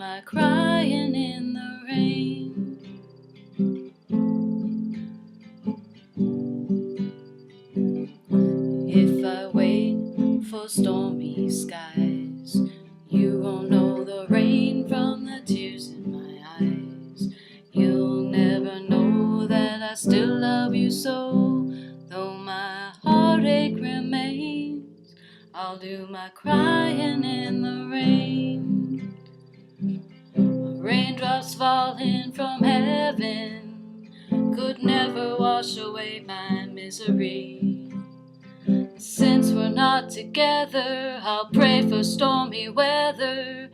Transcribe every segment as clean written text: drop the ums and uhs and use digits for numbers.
my crying in the rain. If I wait for stormy skies, you won't know the rain from the tears in my eyes. You'll never know that I still love you so. Though my heartache remains, I'll do my crying in the rain. Raindrops falling from heaven could never wash away my misery. Since we're not together, I'll pray for stormy weather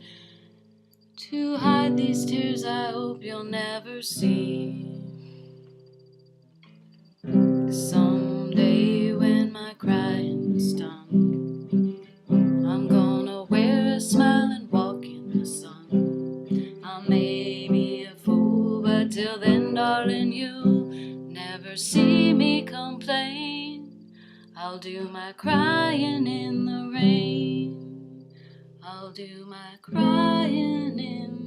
to hide these tears I hope you'll never see. Someday when my crying's done, I'm gonna wear a smile and walk in the sun. I may be a fool, but till then, darling, you'll never see me complain. I'll do my crying in the rain. I'll do my crying in